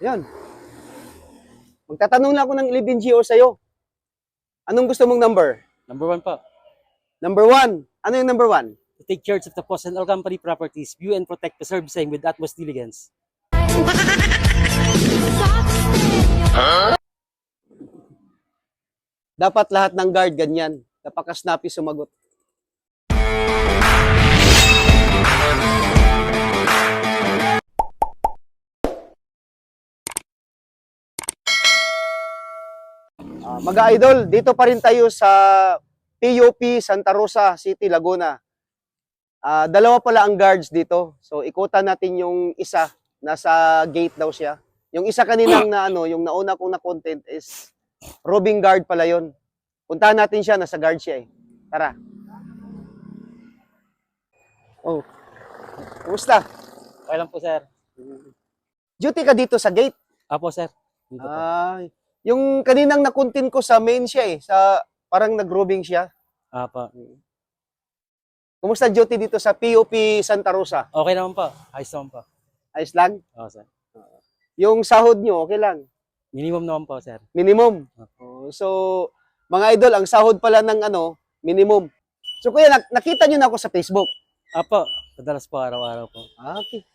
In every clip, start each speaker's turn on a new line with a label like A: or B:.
A: Ayan. Magtatanong lang ako ng 11GO sa'yo. Anong gusto mong number?
B: Number 1 po.
A: Number 1. Ano yung number 1?
B: To take charge of the post and all company properties, view and protect, preserve same with utmost diligence.
A: Dapat lahat ng guard ganyan. Napaka-snappy sumagot. Mga idol, dito pa rin tayo sa PUP Santa Rosa City, Laguna. Dalawa pala ang guards dito. So ikutan natin yung isa, nasa gate daw siya. Yung isa kaninang na yung nauna kong na content is roving guard pala yon. Puntahan natin siya, nasa guard siya eh. Tara. Oh. Kumusta?
B: Okay lang po, sir.
A: Duty ka dito sa gate?
B: Apo, sir. Dito po.
A: Yung kaninang na-content ko sa main siya eh, sa parang nag-roving siya.
B: Apo.
A: Kumusta duty dito sa PUP Santa Rosa?
B: Okay naman po. Ayos naman po.
A: Ayos lang?
B: Oo, sir.
A: Yung sahod nyo, okay lang?
B: Minimum naman po, sir.
A: Minimum. So, mga idol, ang sahod pala ng minimum. So, kuya, nakita nyo na ako sa Facebook.
B: Apo. Madalas po, araw-araw po.
A: Okay.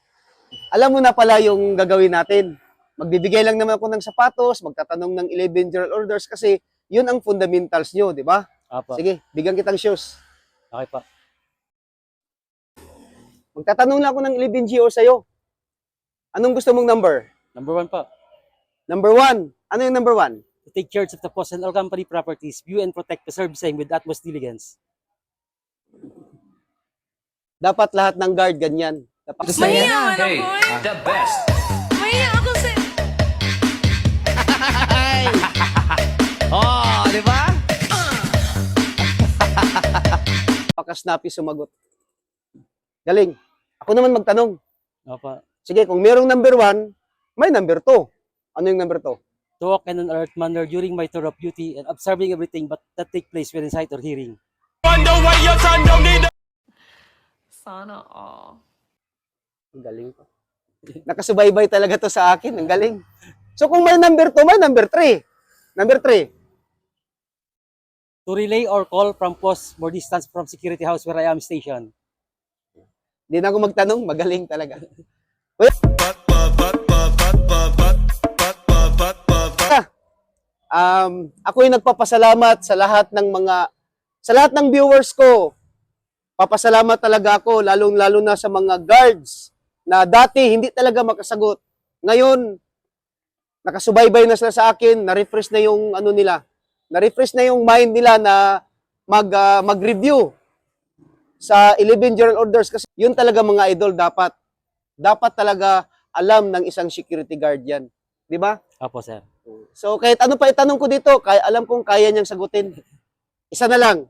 A: Alam mo na pala yung gagawin natin. Magbibigay lang naman ako ng sapatos, magtatanong ng 11 general orders kasi yun ang fundamentals nyo, di ba?
B: Apo.
A: Sige, bigyan kitang shoes.
B: Okay po.
A: Magtatanong lang ako ng 11GO sa'yo. Anong gusto mong number?
B: Number 1 po.
A: Number 1. Ano yung number 1?
B: To take charge of the post and all company properties, view and protect, preserve same with utmost diligence.
A: Dapat lahat ng guard ganyan.
C: Mahiya hey, the best. Mahiya ako sa...
A: Oh, di ba? Paka-snappy sumagot. Galing. Ako naman magtanong.
B: Apo.
A: Sige, kung merong number 1, may number 2. Ano yung number 2?
B: To walk in an alert manner during my tour of duty and observing everything but that take place within sight or hearing.
C: Sana all.
A: Ang galing ko. Nakasubaybay talaga to sa akin. Ang galing. So kung may number 2, may number 3. Number 3.
B: To relay or call from post more distance from security house where I am stationed.
A: Hindi na ako magtanong. Magaling talaga. Ako yung nagpapasalamat sa lahat ng viewers ko. Papasalamat talaga ako, lalong-lalo na sa mga guards na dati hindi talaga makasagot. Ngayon, nakasubaybay na sila sa akin, na-refresh na yung nila. Na-refresh na yung mind nila na mag-review sa 11 general orders kasi yun talaga mga idol dapat talaga alam ng isang security guard yan. Di ba?
B: Apo, sir.
A: So kahit ano pa itanong ko dito, alam kong kaya niyang sagutin. Isa na lang.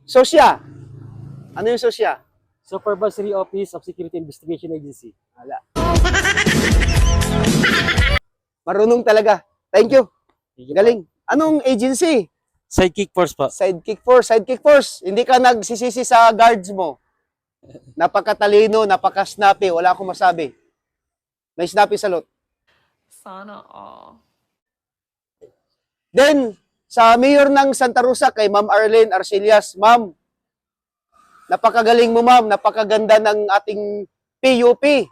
A: Sosya. Ano yung Sosya?
B: Supervisory Office of Security Investigation Agency.
A: Wala. Marunong talaga. Thank you. Galing. Anong agency?
B: Sidekick Force po.
A: Sidekick Force. Sidekick Force. Hindi ka nagsisisi sa guards mo. Napakatalino, napaka-snappy. Wala akong masabi. May snappy salute.
C: Sana all.
A: Then, sa mayor ng Santa Rosa, kay Ma'am Arlene Arcelias, Ma'am, napakagaling mo, Ma'am. Napakaganda ng ating PUP.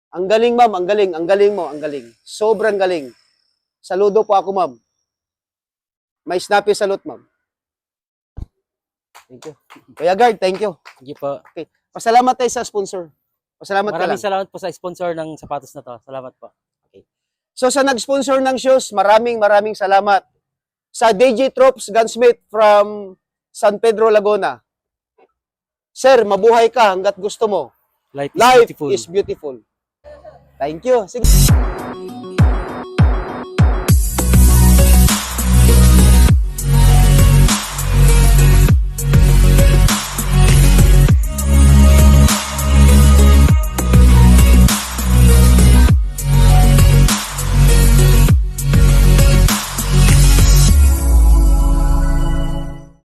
A: Ang galing, Ma'am. Ang galing. Ang galing mo. Ang galing. Sobrang galing. Saludo po ako, Ma'am. May snappy salute, Ma'am. Thank you. Kuya Guard, thank you.
B: Thank you po.
A: Okay. Pasalamat tayo sa sponsor. Pasalamat ka lang.
B: Maraming salamat po sa sponsor ng sapatos na to. Salamat po.
A: So sa nag-sponsor ng shoes, maraming salamat. Sa DJ Tropes Gunsmith from San Pedro, Laguna. Sir, mabuhay ka hanggat gusto mo.
B: Life
A: Life
B: beautiful.
A: is beautiful. Thank you. Sige.